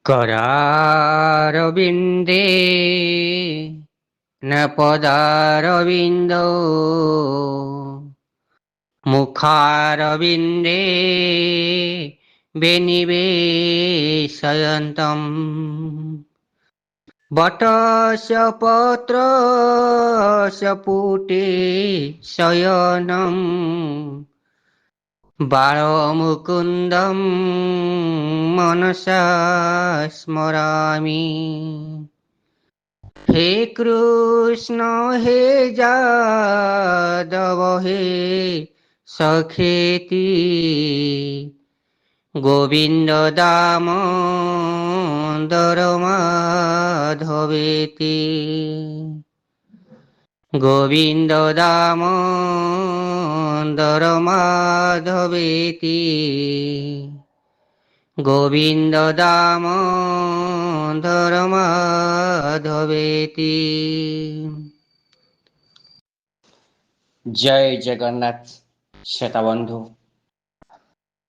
करारविन्दे न पदारविन्दौ मुखारविन्दे विनिवेशयन्तम् वटस्य पत्रस्य पुटे शयनम् बालमुकुन्दं मनसा स्मरामि। हे कृष्ण हे जादव हे सखेति गोविन्द दामोदर माधवेति गोविन्द दामोदर माधवेति गोविन्द दामोदर माधवेति। जय जगन्नाथ श्रोता बंधु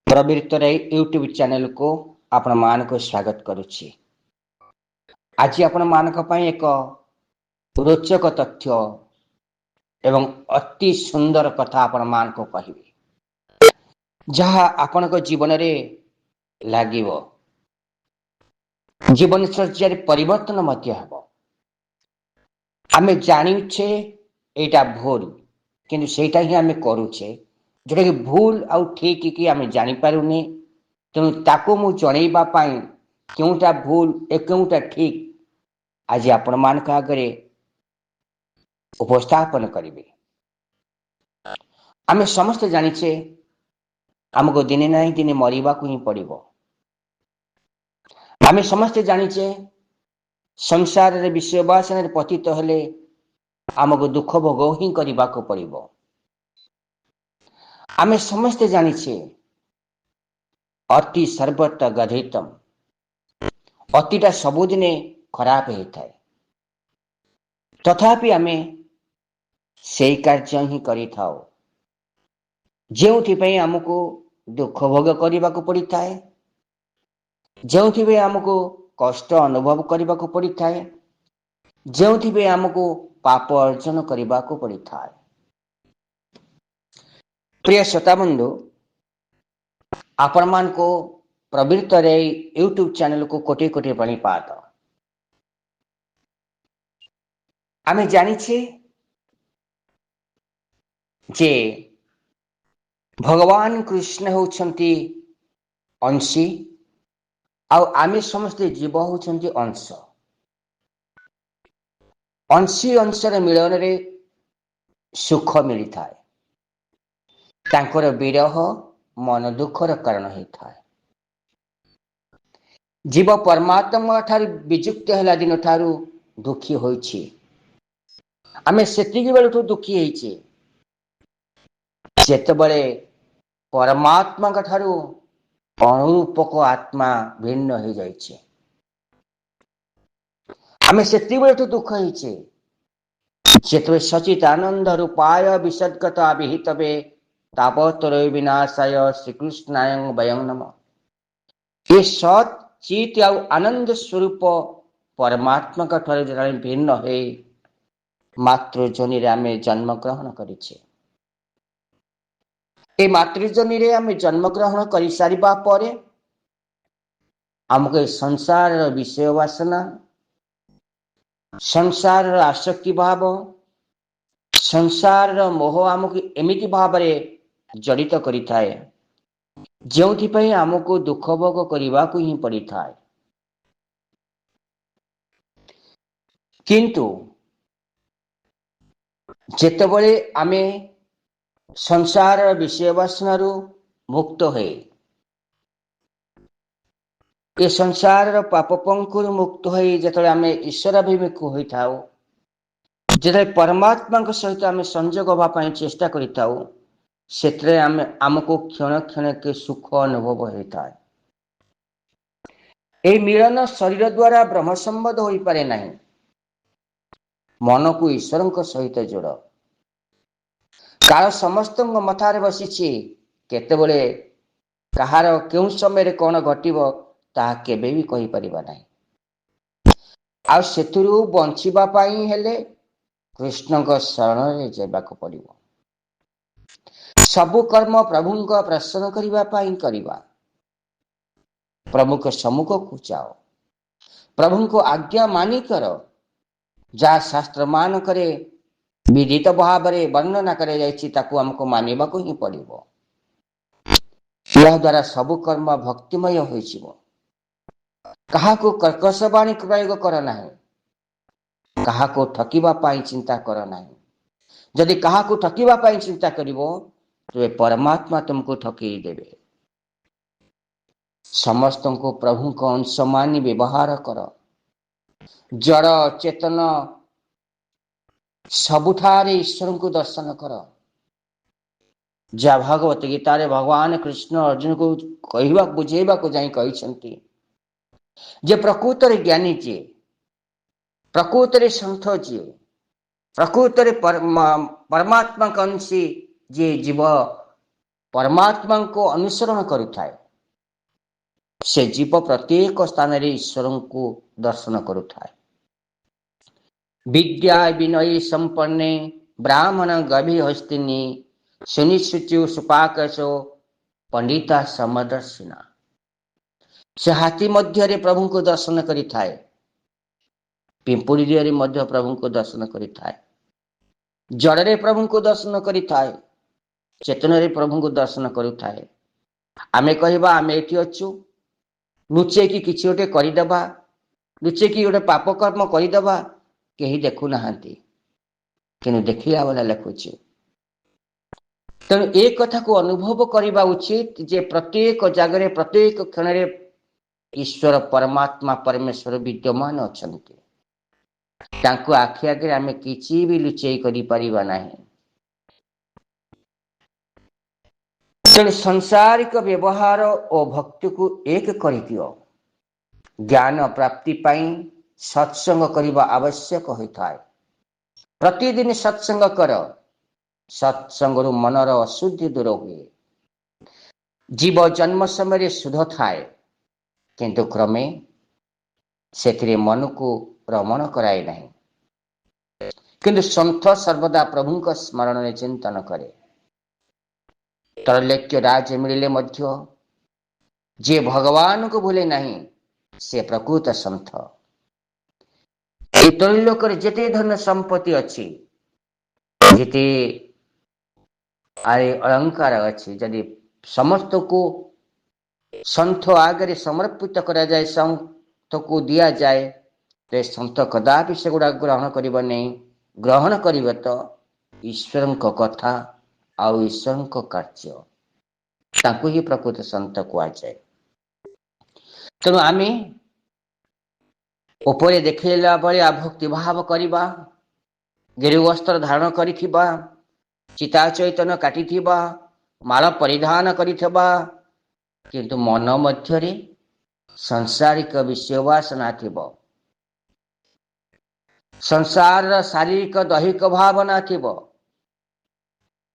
प्रवृत्तर यूट्यूब चैनल को आपण मान को स्वागत करुछि। आज आपण मानक पई एक रोचक तथ्य एवं अति सुंदर कथा आपण मान को कहिबे जहा आपण को जीवन रे लागिवो जीवन चर्चार परिवर्तन मध्य हबो। आमे जानिछे एटा भूल किंतु सेटा ही आमे करूछे जोटा कि भूल आउ ठीक कि आमे जानि पारुनी। तेणु ताको मु जणैबा पाई केउटा भूल ए केउटा ठीक आज आपण मानक आगरे उपस्थापन करिवे। आमे समस्त जानिछे हमको दिने नहीं दिने मरिबा को ही पड़िबो। आमे समस्त जानिछे संसार रे विषय वासना रे पतित हेले हमको दुख भोग ही करबा को पड़िबो। आमे समस्त जानिछे अति सर्वत्र गधितम अतिटा सबुदिने खराब होता है तथापि आमे सेई कार्य ही करि थाओ जेउथि हमको दुख भोग करबा को पड़ी थाए जेउथि हमको कष्ट अनुभव करबा को पड़ी थाए जेउथि हमको पाप अर्जन करबा को पड़ी थाए। प्रिय श्रोता बंधु आपण मान को प्रवृत्त रे यूट्यूब चैनल को कोटि कोटि प्रणिपात। आमे जानिछे जे भगवान कृष्ण होउछंती अंशी आउ आमे समस्त जीव होउछंती अंश। अंशी अंशर मिलन रे सुख मिली थाए तांकर विरह मन दुखर कारण होता है। जीव परमात्मा ठारू विजुक्त होला दिन ठारू दुखी होइछि आमे सेतिकी बेलठू दुखी होइछि जेतेबेले परमात्मा ठारू अनुरूपक आत्मा भिन्न हो जाइछे आमे सेतिकी बेलठू दुख होइछि जेतेबे सचिदानंद रूपाय विसद्गता विहितवे तापत्र विनाशाय श्रीकृष्णाय वयं नमः। ये सत चित आउ आनंद स्वरूप परमात्मा का ठारे जने भिन्न है मातृजनी रे आमे जन्म ग्रहण करिछे। ए मातृजनी रे आमे जन्म ग्रहण करि सारिबा परे हमके संसार विषय वासना संसार आसक्ति भाव संसार मोह हमको एमिति भाव रे जड़ित करि थाए जेउथि पई हमको दुख भोग करबा को ही पड़ी थाए। किंतु जेतेबेले आमे संसार विषय वासना मुक्त है ये संसार पाप पंकुर मुक्त है जेतेबेले आमे ईश्वराभिमुख होइथाउ जेते परमात्मा सहित आमे संयोग होबा पई चेष्टा करिथाउ सेतरे हमको क्षण क्षण के सुख अनुभव होता है। ए मिलन शरीर द्वारा ब्रह्म संबंध हो पारे नहीं मन को ईश्वर सहित जोड़ काल समस्त मथारे बसी केतेबेले कहार केउ समय कौन घटिबो ତାହା କେବେ ବି କହିପାରିବା ନାହିଁ। ଆଉ ସେଥିରୁ ବଞ୍ଚିବା ପାଇଁ ହେଲେ କୃଷ୍ଣଙ୍କ ଶରଣରେ ଯିବାକୁ ପଡ଼ିବ। ସବୁ କର୍ମ ପ୍ରଭୁଙ୍କ ପ୍ରସନ୍ନ କରିବା ପାଇଁ କରିବା। ପ୍ରଭୁଙ୍କ ସମ୍ମୁଖକୁ ଯାଅ, ପ୍ରଭୁଙ୍କ ଆଜ୍ଞା ମାନି କର। ଯାହା ଶାସ୍ତ୍ର ମାନଙ୍କରେ ବିଦିତ ଭାବରେ ବର୍ଣ୍ଣନା କରାଯାଇଛି ତାକୁ ଆମକୁ ମାନିବାକୁ ହିଁ ପଡ଼ିବ। ଏହା ଦ୍ୱାରା ସବୁ କର୍ମ ଭକ୍ତିମୟ ହୋଇଯିବ। କାହାକୁ କର୍କଶ ବାଣୀ ପ୍ରୟୋଗ କର ନାହିଁ, କାହାକୁ ଠକିବା ପାଇଁ ଚିନ୍ତା କର ନାହିଁ। ଯଦି କାହାକୁ ଠକିବା ପାଇଁ ଚିନ୍ତା କରିବ ତେବେ ପରମାତ୍ମା ତୁମକୁ ଠକେଇ ଦେବେ। ସମସ୍ତଙ୍କୁ ପ୍ରଭୁଙ୍କ ଅଂଶ ମାନି ବ୍ୟବହାର କର। ଜଡ଼ ଚେତନ ସବୁଠାରେ ଈଶ୍ୱରଙ୍କୁ ଦର୍ଶନ କର। ଯାହା ଭାଗବତ ଗୀତାରେ ଭଗବାନ କୃଷ୍ଣ ଅର୍ଜୁନକୁ ବୁଝେଇବାକୁ ଯାଇ କହିଛନ୍ତି ଯେ ପ୍ରକୃତରେ ଜ୍ଞାନୀ ଯିଏ, ପ୍ରକୃତରେ ସନ୍ଥ ଯିଏ, ପ୍ରକୃତରେ ପରମାତ୍ମାଙ୍କ ଅଂଶୀ ଯିଏ ଜୀବ ପରମାତ୍ମାଙ୍କୁ ଅନୁସରଣ କରୁଥାଏ, ସେ ଜୀବ ପ୍ରତ୍ୟେକ ସ୍ଥାନରେ ଈଶ୍ୱରଙ୍କୁ ଦର୍ଶନ କରୁଥାଏ। ବିଦ୍ୟା ବିନୟୀ ସମ୍ପନ୍ନେ ବ୍ରାହ୍ମଣ ଗଭୀ ହସ୍ତିନୀ ସୁନିଶ୍ଚୁ ସୁପାକଶୋ ପଣ୍ଡିତା ସମଦର୍ଶିନା। ସେ ହାତୀ ମଧ୍ୟରେ ପ୍ରଭୁଙ୍କୁ ଦର୍ଶନ କରିଥାଏ, ପିମ୍ପୁଡ଼ି ଦିହରେ ମଧ୍ୟ ପ୍ରଭୁଙ୍କୁ ଦର୍ଶନ କରିଥାଏ, ଜଡ଼ରେ ପ୍ରଭୁଙ୍କୁ ଦର୍ଶନ କରିଥାଏ, ଚେତନରେ ପ୍ରଭୁଙ୍କୁ ଦର୍ଶନ କରୁଥାଏ। ଆମେ କହିବା ଆମେ ଏଠି ଅଛୁ, ଲୁଚେଇକି କିଛି ଗୋଟେ କରିଦେବା, ଲୁଚେଇକି ଗୋଟେ ପାପ କର୍ମ କରିଦେବା, କେହି ଦେଖୁନାହାନ୍ତି, କିନ୍ତୁ ଦେଖିଲା ବେଳେ ଲେଖୁଛି। ତେଣୁ ଏ କଥାକୁ ଅନୁଭବ କରିବା ଉଚିତ ଯେ ପ୍ରତ୍ୟେକ ଜାଗାରେ ପ୍ରତ୍ୟେକ କ୍ଷଣରେ ଈଶ୍ୱର ପରମାତ୍ମା ପରମେଶ୍ୱର ବିଦ୍ୟମାନ ଅଛନ୍ତି। ତାଙ୍କୁ ଆଖି ଆଗରେ ଆମେ କିଛି ବି ଲୁଚେଇ କରିପାରିବା ନାହିଁ। ତେଣୁ ସଂସାରିକ ବ୍ୟବହାର ଓ ଭକ୍ତିକୁ ଏକ କରିଦିଅ। ଜ୍ଞାନ ପ୍ରାପ୍ତି ପାଇଁ ସତ୍ସଙ୍ଗ କରିବା ଆବଶ୍ୟକ ହୋଇଥାଏ। ପ୍ରତିଦିନ ସତ୍ସଙ୍ଗ କର, ସତ୍ସଙ୍ଗରୁ ମନର ଅଶୁଦ୍ଧି ଦୂର ହୁଏ। ଜୀବ ଜନ୍ମ ସମୟରେ ଶୁଦ୍ଧ ଥାଏ, କିନ୍ତୁ କ୍ରମେ ସେଥିରେ ମନକୁ ରମଣ କରାଏ ନାହିଁ। କିନ୍ତୁ ସନ୍ଥ ସର୍ବଦା ପ୍ରଭୁଙ୍କ ସ୍ମରଣରେ ଚିନ୍ତନ କରେ। ତ୍ରୈଲୋକ୍ୟ ରାଜ ମିଳିଲେ ମଧ୍ୟ ଯିଏ ଭଗବାନଙ୍କୁ ଭୁଲେ ନାହିଁ ସେ ପ୍ରକୃତ ସନ୍ଥ। ଏ ତ୍ରୈଲୋକରେ ଯେତେ ଧନ ସମ୍ପତ୍ତି ଅଛି, ଯେତେ ଅଳଙ୍କାର ଅଛି, ଯଦି ସମସ୍ତକୁ ସନ୍ଥ ଆଗରେ ସମର୍ପିତ କରାଯାଏ, ସନ୍ଥକୁ ଦିଆଯାଏ, ତ ସନ୍ଥ କଦାପି ସେଗୁଡ଼ାକ ଗ୍ରହଣ କରିବ ନାହିଁ। ଗ୍ରହଣ କରିବ ତ ଈଶ୍ୱରଙ୍କ କଥା ଆଉ ଈଶ୍ୱରଙ୍କ କାର୍ଯ୍ୟ, ତାଙ୍କୁ ହିଁ ପ୍ରକୃତ ସନ୍ଥ କୁହାଯାଏ। ତେଣୁ ଆମେ ଉପରେ ଦେଖେଇଲା ଭଳିଆ ଭକ୍ତି ଭାବ କରିବା, ଗିରି ବସ୍ତ୍ର ଧାରଣ କରିଥିବା, ଚିତା ଚୈତନ୍ୟ କାଟିଥିବା, ମାଳ ପରିଧାନ କରିଥିବା, କିନ୍ତୁ ମନ ମଧ୍ୟରେ ସଂସାରିକ ବିଷୟ ବାସନା ଥିବ, ସଂସାରର ଶାରୀରିକ ଦୈହିକ ଭାବନା ଥିବ,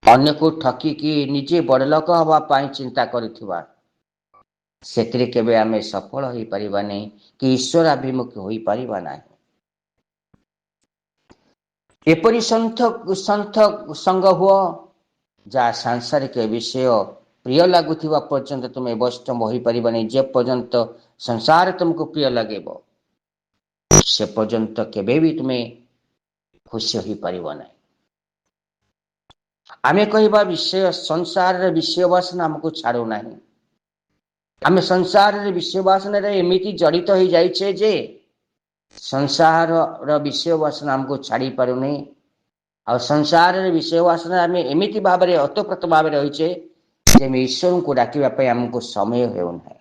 ଅନ୍ୟକୁ ଠକିକି ନିଜେ ବଡ଼ ଲୋକ ହେବା ପାଇଁ ଚିନ୍ତା କରୁଥିବା, ସେଥିରେ କେବେ ଆମେ ସଫଳ ହୋଇପାରିବା ନାହିଁ କି ଈଶ୍ୱରାଭିମୁଖୀ ହୋଇପାରିବା ନାହିଁ। ଏପରି ସନ୍ଥ ସଙ୍ଗ ହୁଅ ଯାହା ସାଂସାରିକ ବିଷୟ ପ୍ରିୟ ଲାଗୁଥିବା ପର୍ଯ୍ୟନ୍ତ ତୁମେ ବୈଷ୍ଣବ ହୋଇପାରିବା ନାହିଁ। ଯେ ପର୍ଯ୍ୟନ୍ତ ସଂସାର ତୁମକୁ ପ୍ରିୟ ଲାଗିବ ସେ ପର୍ଯ୍ୟନ୍ତ କେବେ ବି ତୁମେ ଖୁସି ହୋଇପାରିବ ନାହିଁ। ଆମେ କହିବା ବିଷୟ ସଂସାରର ବିଷୟ ବାସନା ଆମକୁ ଛାଡୁନାହିଁ। ଆମେ ସଂସାରରେ ବିଷୟ ବାସନାରେ ଏମିତି ଜଡ଼ିତ ହୋଇଯାଇଛେ ଯେ ସଂସାରର ବିଷୟ ବାସନା ଆମକୁ ଛାଡ଼ି ପାରୁନି। ଆଉ ସଂସାରର ବିଷୟ ବାସନା ଆମେ ଏମିତି ଭାବରେ ଅତପ୍ରତ ଭାବରେ ରହିଛେ ଯେ ଆମେ ଈଶ୍ୱରଙ୍କୁ ଡାକିବା ପାଇଁ ଆମକୁ ସମୟ ହେଉନାହିଁ।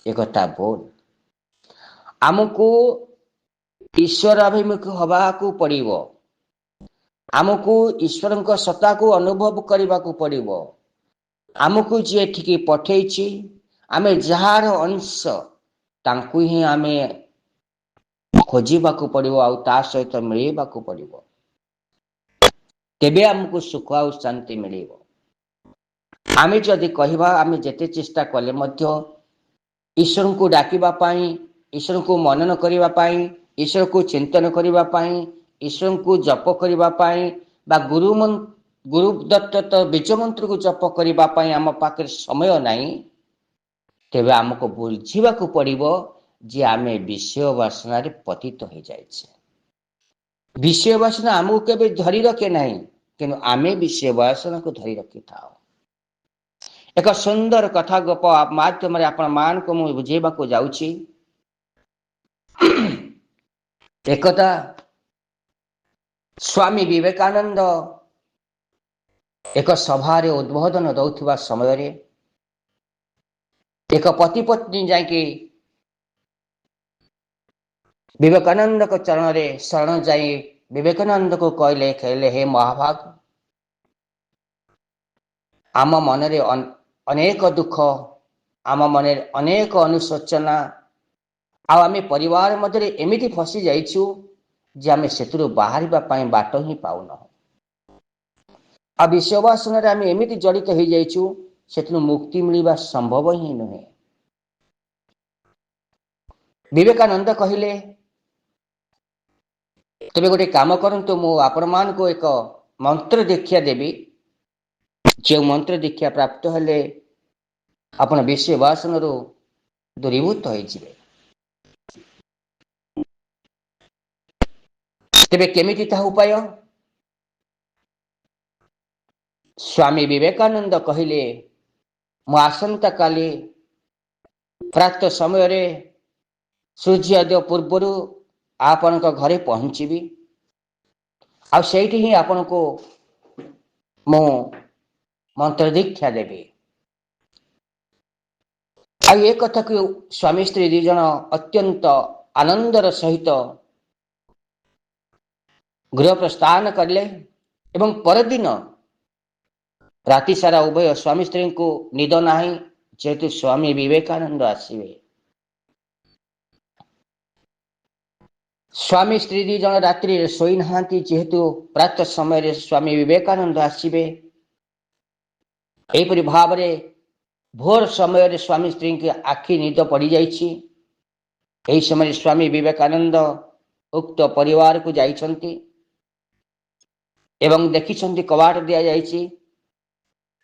ଏକଥା ଭୁଲ। ଆମକୁ ଈଶ୍ୱର ଅଭିମୁଖୀ ହେବାକୁ ପଡ଼ିବ। ଆମକୁ ଈଶ୍ୱରଙ୍କ ସତ୍ତାକୁ ଅନୁଭବ କରିବାକୁ ପଡ଼ିବ। ଆମକୁ ଯିଏ ଏଠିକି ପଠେଇଛି, ଆମେ ଯାହାର ଅଂଶ, ତାଙ୍କୁ ହିଁ ଆମେ ଖୋଜିବାକୁ ପଡ଼ିବ ଆଉ ତା ସହିତ ମିଳିବାକୁ ପଡ଼ିବ। ତେବେ ଆମକୁ ସୁଖ ଆଉ ଶାନ୍ତି ମିଳିବ। ଆମେ ଯଦି କହିବା ଆମେ ଯେତେ ଚେଷ୍ଟା କଲେ ମଧ୍ୟ ईश्वर को डाकिबा पाई, ईश्वर को मनन करिबा पाई, ईश्वर को चिंतन करिबा पाई, ईश्वर को जप करिबा पाई बा गुरु दत्त बीज मंत्र को जप करिबा पाई आम पाखे समय नाही, तेबे आमको बुझिबाकू पड़िबो जे आमे विषय वासना रे पतित हो जाइछे। विषय वासना आमको केबे धरी रखे नाही, किंतु आमे विषय वासना को धरी रखि थाओ। एक सुंदर कथा गप माध्यम आपण मान को मु बुझेबाकू जाउछि। एकदा स्वामी विवेकानंद एक सभारे उद्बोधन दौथिबा समय रे एक पति पत्नी जाके विवेकानंद को चरण रे शरण जाई विवेकानंद को कहले कहले हे महाभाग, आम मन रे अनेक दुख, आम मन अनेक अनुशोचना आमे परिवार मध्य एमिति फसी जाइछु जे आमे सेतुरु बाहरिबा पाई बाट ही पाउन। आ विश्ववासना रे आमे एमिति जड़ित हो जाइछु सेतुरु मुक्ति मिलिबा संभव ही नुहे। विवेकानंद कहिले तेबे गोटे काम करंतु, मु आपण मान को एक मंत्र दीक्षा देबी, जो मंत्र दीक्षा प्राप्त हेले आपण विषय वासना रो दूरीभूत हो जिवे। तेबे केमिति ता उपाय? स्वामी विवेकानंद कहिले मु आसंता काली प्रातः समय रे सूर्योदय पूर्व आपण घरे पहुंचीबी, आ सेठी ही आपण को मु मंत्र दीक्षा देवी। आ ये कथा को स्वामी स्त्री दी जन अत्यंत आनंदर सहित गृह प्रस्थान करले एवं परदिन राति सारा उभय स्वामी स्त्री को निद नाही, जेहेतु स्वामी विवेकानंद आसीबे। स्वामी स्त्री दी जन रात्रि सोई नहांती, जेहेतु प्रातः समय रे स्वामी विवेकानंद आसीबे। एपरि भाव रे भोर समय रे स्वामी स्त्री की आखि निद पड़ी जाइछि। एही समय स्वामी विवेकानंद उक्त परिवार को जाइछंती एवं देखिछंती कवाट दिया जाइछि।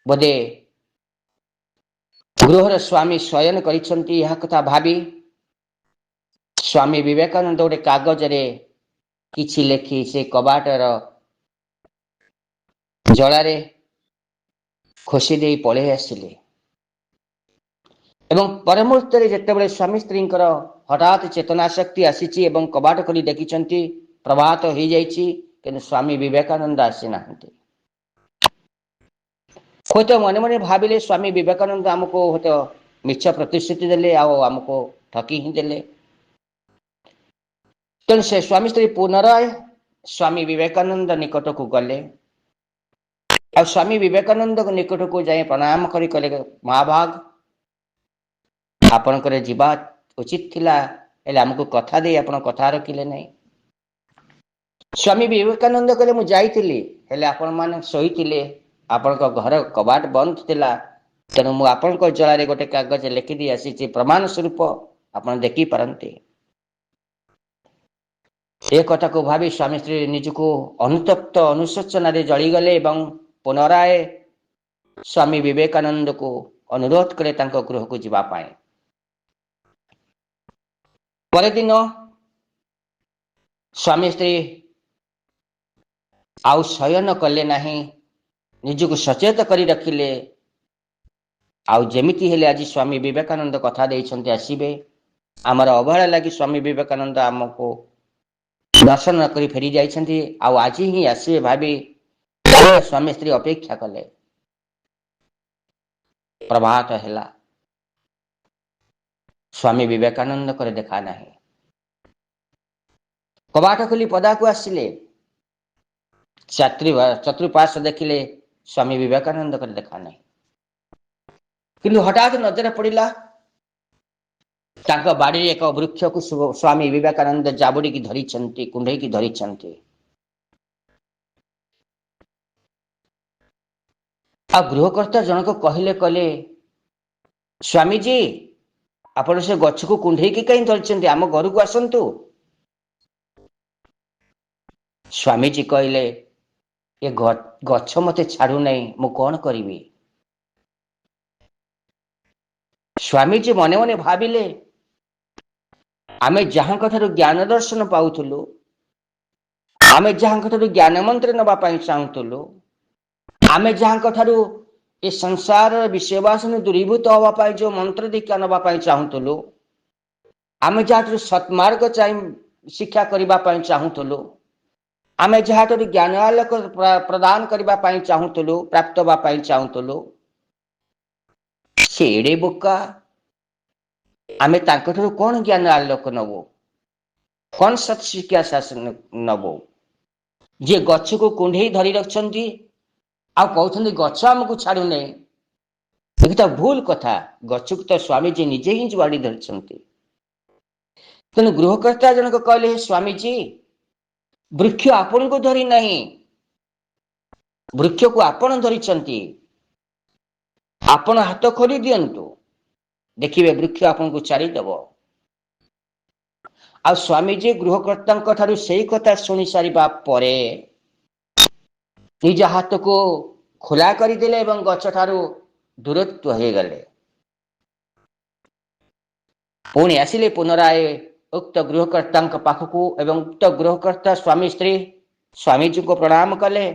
बोधे गृहर स्वामी शयन करिछंती। यह कथा भाबी स्वामी विवेकानंद गोटे कागज रे किछि लेखि से कबाटर जलारे खोसी दे पळे आसिले एवं परमुहूर्त जितेबाला स्वामी स्त्री हठात चेतना शक्ति आसी एवं कबाट खोली देखिछंती प्रभात हो जाइछि, किंतु स्वामी विवेकानंद आसी नाहंती। हुएत मने मने भाविले स्वामी विवेकानंद आमको हुएत मिछ प्रतिश्रुति देले आमको ठकी ही देले। तेणु से स्वामी स्त्री पुनराय स्वामी विवेकानंद निकट को गले। आ स्वामी विवेकानंद निकट को जाए प्रणाम करी कहले महाभाग, आपणकर जीवा उचित थिला, एले हमको कथा दे आपण कथा रखिले नहीं। स्वामी विवेकानंद कहले मु जाइतिली, हेले आपण माने सोईतिले, आपण घर कबाट बंद थिला, तेणु मु आपण जलारे गोटे कागज लिखि दी आसी प्रमाण स्वरूप आपण देखि पारंते। ए कथा को भावी स्वामी स्त्री निजको अनुतप्त अनुशोचना रे जली गले एवं पुनराय स्वामी विवेकानंद को अनुरोध करे तांको गृह को जीवा पाए। पर दिन स्वामी स्त्री आउ शयन कले नहीं, निजको सचेत करी रखिले। आउ जेमिति हेले आज स्वामी विवेकानंद कथा देइछन्ते आसीबे, आमर अवहेला लगी स्वामी विवेकानंद आमको दर्शन करी फेरी जाइछन्ते, आउ आज ही आसीबे भाबी स्वामी स्त्री अपेक्षा कले। प्रभात हेला, स्वामी विवेकानंद करे देखा नहीं। कबाट खोली पदा को आसिले, चतुर्पार्श्व देखिले, स्वामी विवेकानंद करे देखा नहीं। किंतु हठात नजर पड़िला तांका बाड़ी एक वृक्ष को स्वामी विवेकानंद जाबुड़ी की धरी छंती, कुंडई की धरी छंती। आ गृहकर्ता जनक कहले कहले स्वामी जी ଆପଣ ସେ ଗଛକୁ କୁଣ୍ଢେଇକି କାହିଁ ଧରିଛନ୍ତି? ଆମ ଘରକୁ ଆସନ୍ତୁ। ସ୍ୱାମୀଜୀ କହିଲେ, ଏ ଗଛ ମତେ ଛାଡୁନାହିଁ, ମୁଁ କଣ କରିବି? ସ୍ୱାମୀଜୀ ମନେ ମନେ ଭାବିଲେ, ଆମେ ଯାହାଙ୍କ ଠାରୁ ଜ୍ଞାନ ଦର୍ଶନ ପାଉଥିଲୁ, ଆମେ ଯାହାଙ୍କ ଠାରୁ ଜ୍ଞାନ ମନ୍ତ୍ର ନେବା ପାଇଁ ଚାହୁଁଥିଲୁ, ଆମେ ଯାହାଙ୍କ ଠାରୁ ଏ ସଂସାରର ବିଷୟବାସନ ଦୂରୀଭୂତ ହେବା ପାଇଁ ଯେଉଁ ମନ୍ତ୍ର ଦୀକ୍ଷା ନେବା ପାଇଁ ଚାହୁଁଥିଲୁ, ଆମେ ଯାହାଠାରୁ ସତ୍ମାର୍ଗ ଶିକ୍ଷା କରିବା ପାଇଁ ଚାହୁଁଥିଲୁ, ଆମେ ଯାହାଠାରୁ ଜ୍ଞାନ ଆଲୋକ ପ୍ରଦାନ କରିବା ପାଇଁ ଚାହୁଁଥିଲୁ, ପ୍ରାପ୍ତ ହେବା ପାଇଁ ଚାହୁଁଥିଲୁ, ସେ ଏଡେ ବୋକା। ଆମେ ତାଙ୍କଠାରୁ କଣ ଜ୍ଞାନ ଆଲୋକ ନବୁ? କଣ ସତ୍ ଶିକ୍ଷା ଶାସନ ନବୁ? ଯିଏ ଗଛକୁ କୁଣ୍ଢେଇ ଧରି ରଖିଛନ୍ତି ଆଉ କହୁଛନ୍ତି ଗଛ ଆମକୁ ଛାଡୁନାହିଁ, ଏଟା ଭୁଲ କଥା। ଗଛକୁ ତ ସ୍ୱାମୀଜୀ ନିଜେ ହିଁ ବାଡ଼ି ଧରିଛନ୍ତି। ତେଣୁ ଗୃହକର୍ତ୍ତା ଜଣକ କହିଲେ, ସ୍ୱାମୀଜୀ, ବୃକ୍ଷ ଆପଣଙ୍କୁ ଧରି ନାହିଁ, ବୃକ୍ଷକୁ ଆପଣ ଧରିଛନ୍ତି। ଆପଣ ହାତ ଖୋଲି ଦିଅନ୍ତୁ, ଦେଖିବେ ବୃକ୍ଷ ଆପଣଙ୍କୁ ଛାଡ଼ିଦେବ। ଆଉ ସ୍ୱାମୀଜୀ ଗୃହକର୍ତ୍ତାଙ୍କ ଠାରୁ ସେଇ କଥା ଶୁଣି ସାରିବା ପରେ ନିଜ ହାତକୁ ଖୋଲା କରିଦେଲେ ଏବଂ ଗଛ ଠାରୁ ଦୂରତ୍ୱ ହେଇଗଲେ। ପୁଣି ଆସିଲେ ପୁନରାୟ ଉକ୍ତ ଗୃହକର୍ତ୍ତାଙ୍କ ପାଖକୁ ଏବଂ ଉକ୍ତ ଗୃହକର୍ତ୍ତା ସ୍ୱାମୀ ସ୍ତ୍ରୀ ସ୍ୱାମୀଜୀଙ୍କୁ ପ୍ରଣାମ କଲେ,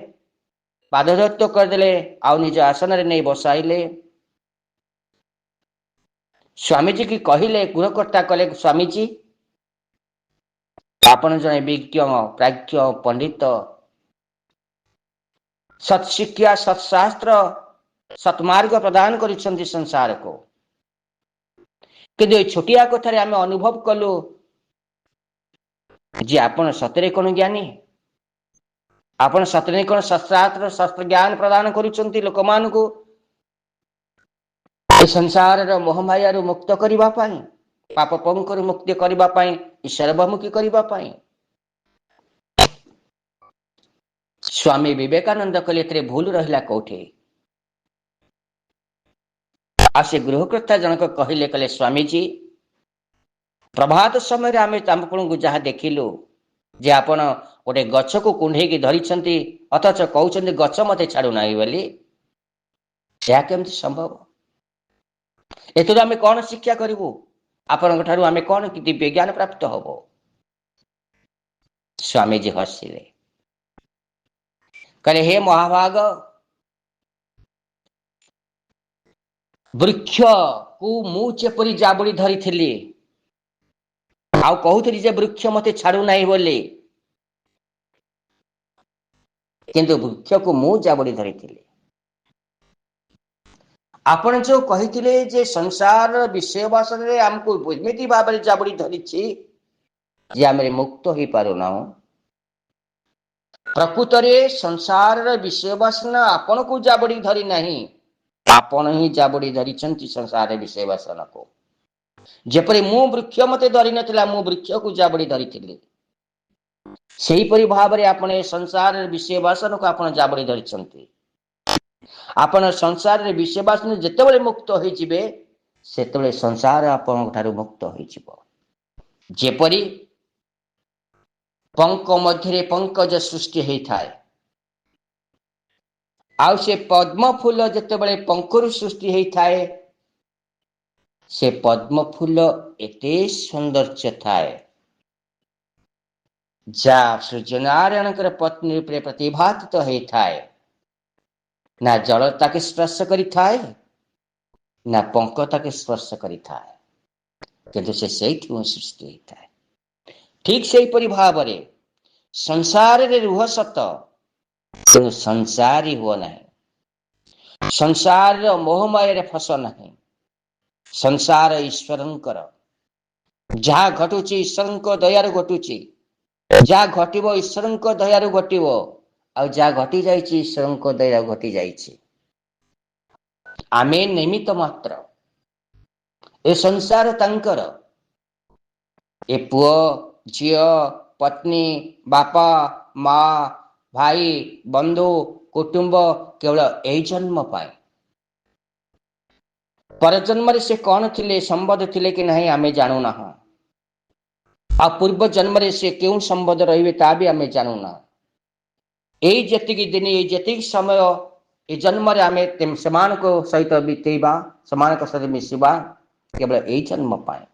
ପାଦଧୂତ କରିଦେଲେ, ଆଉ ନିଜ ଆସନରେ ନେଇ ବସାଇଲେ। ସ୍ୱାମୀଜୀ କି କହିଲେ, ଗୃହକର୍ତ୍ତା କଲେ, ସ୍ୱାମୀଜୀ, ଆପଣ ଜଣେ ବିଜ୍ଞ, ପ୍ରାଜ୍ଞ, ପଣ୍ଡିତ, ସତ୍ଶିକ୍ଷା, ସତ୍ଶାସ୍ତ୍ର, ସତ୍ମାର୍ଗ ପ୍ରଦାନ କରିଛନ୍ତି ସଂସାରକୁ। କିନ୍ତୁ ଏ ଛୋଟିଆ କଥାରେ ଆମେ ଅନୁଭବ କଲୁ ଯେ ଆପଣ ସତରେ କଣ ଜ୍ଞାନୀ, ଆପଣ ସତରେ କଣ ଶସ୍ତ୍ରାସ୍ତ୍ର ଶସ୍ତ୍ର ଜ୍ଞାନ ପ୍ରଦାନ କରୁଛନ୍ତି ଲୋକମାନଙ୍କୁ ଏ ସଂସାରର ମୋହମାୟାରୁ ମୁକ୍ତ କରିବା ପାଇଁ, ପାପ ପଙ୍କରୁ ମୁକ୍ତି କରିବା ପାଇଁ, ଈଶ୍ୱରବମୁଖୀ କରିବା ପାଇଁ। ସ୍ୱାମୀ ବିବେକାନନ୍ଦ କହିଲେ, ଏଥିରେ ଭୁଲ ରହିଲା କୋଉଠି? ଆଉ ସେ ଗୃହକର୍ତ୍ତା ଜଣକ କହିଲେ, ସ୍ୱାମୀଜୀ, ପ୍ରଭାତ ସମୟରେ ଆମେ ଆପଣଙ୍କୁ ଯାହା ଦେଖିଲୁ ଯେ ଆପଣ ଗୋଟେ ଗଛକୁ କୁଣ୍ଢେଇକି ଧରିଛନ୍ତି, ଅଥଚ କହୁଛନ୍ତି ଗଛ ମତେ ଛାଡୁନାହିଁ ବୋଲି, ଏହା କେମିତି ସମ୍ଭବ? ଏଥିରୁ ଆମେ କଣ ଶିକ୍ଷା କରିବୁ? ଆପଣଙ୍କ ଠାରୁ ଆମେ କଣ ଦିବ୍ୟ ଜ୍ଞାନ ପ୍ରାପ୍ତ ହବ? ସ୍ୱାମୀଜୀ ହସିଲେ, କହିଲେ, ହେ ମହାଭାଗ, ବୃକ୍ଷକୁ ମୁଁ ଯେପରି ଜାବୁଡ଼ି ଧରିଥିଲି ଆଉ କହୁଥିଲି ଯେ ବୃକ୍ଷ ମତେ ଛାଡୁନାହିଁ ବୋଲି, କିନ୍ତୁ ବୃକ୍ଷକୁ ମୁଁ ଜାବୁଡ଼ି ଧରିଥିଲି। ଆପଣ ଯୋଉ କହିଥିଲେ ଯେ ସଂସାରର ବିଷୟ ବାସନରେ ଆମକୁ ଏମିତି ଭାବରେ ଜାବୁଡ଼ି ଧରିଛି ଯେ ଆମେ ମୁକ୍ତ ହେଇପାରୁନାହୁଁ, ପ୍ରକୃତରେ ସଂସାରର ବିଷୟ ବାସନା ଆପଣଙ୍କୁ ଜାବୁଡ଼ି ଧରି ନାହିଁ, ଆପଣ ହିଁ ଜାବୁଡ଼ି ଧରିଛନ୍ତି ସଂସାରର ବିଷୟ ବାସନାକୁ। ଯେପରି ମୁଁ ବୃକ୍ଷ ମତେ ଧରି ନଥିଲା, ମୁଁ ବୃକ୍ଷକୁ ଜାବୁଡ଼ି ଧରିଥିଲି, ସେହିପରି ଭାବରେ ଆପଣ ଏ ସଂସାରର ବିଷୟ ବାସନକୁ ଆପଣ ଜାବୁଡ଼ି ଧରିଛନ୍ତି। ଆପଣ ସଂସାରରେ ବିଷୟ ବାସନା ଯେତେବେଳେ ମୁକ୍ତ ହୋଇଯିବେ, ସେତେବେଳେ ସଂସାର ଆପଣଙ୍କ ଠାରୁ ମୁକ୍ତ ହୋଇଯିବ। ଯେପରି ପଙ୍କ ମଧ୍ୟରେ ପଙ୍କଜ ସୃଷ୍ଟି ହେଇଥାଏ, ଆଉ ସେ ପଦ୍ମ ଫୁଲ ଯେତେବେଳେ ପଙ୍କରୁ ସୃଷ୍ଟି ହେଇଥାଏ, ସେ ପଦ୍ମ ଫୁଲ ଏତେ ସୌନ୍ଦର୍ଯ୍ୟ ଥାଏ ଯାହା ସୂର୍ଯ୍ୟନାରାୟଣଙ୍କର ପତ୍ନୀ ରୂପରେ ପ୍ରତିଭାତିତ ହେଇଥାଏ। ନା ଜଳ ତାକେ ସ୍ପର୍ଶ କରିଥାଏ, ନା ପଙ୍କ ତାକେ ସ୍ପର୍ଶ କରିଥାଏ, କିନ୍ତୁ ସେ ସେଇଠି ସୃଷ୍ଟି ହେଇଥାଏ। ଠିକ ସେହିପରି ଭାବରେ ସଂସାରରେ ରୁହ ସତ, କିନ୍ତୁ ସଂସାରୀ ହୁଅ ନାହିଁ। ସଂସାରର ମୋହମାୟାରେ ଫସ ନାହିଁ। ସଂସାର ଈଶ୍ୱରଙ୍କର, ଯାହା ଘଟୁଛି ଈଶ୍ୱରଙ୍କ ଦୟାରୁ ଘଟୁଛି, ଯାହା ଘଟିବ ଈଶ୍ୱରଙ୍କ ଦୟାରୁ ଘଟିବ, ଆଉ ଯାହା ଘଟି ଯାଇଛି ଈଶ୍ୱରଙ୍କ ଦୟାରୁ ଘଟି ଯାଇଛି। ଆମେ ନିମିତ୍ତ ମାତ୍ର, ଏ ସଂସାର ତାଙ୍କର। ଏ ପୁଅ ଝିଅ, ପତ୍ନୀ, ବାପା ମା, ଭାଇ ବନ୍ଧୁ କୁଟୁମ୍ବ କେବଳ ଏହି ଜନ୍ମ ପାଇଁ। परजन्म से कौन थिले संबंध थिले कि नहीं आमे जानुना। आ पूर्व जन्म से क्यों संबंध रहिबे ता भी आमे जानुना। एई जतिकी दिन एई जतिकी समय ए जन्म रे आमे समान को सहित बीतेबा समान को सहित मिसिबा केवल एई जन्म पाए।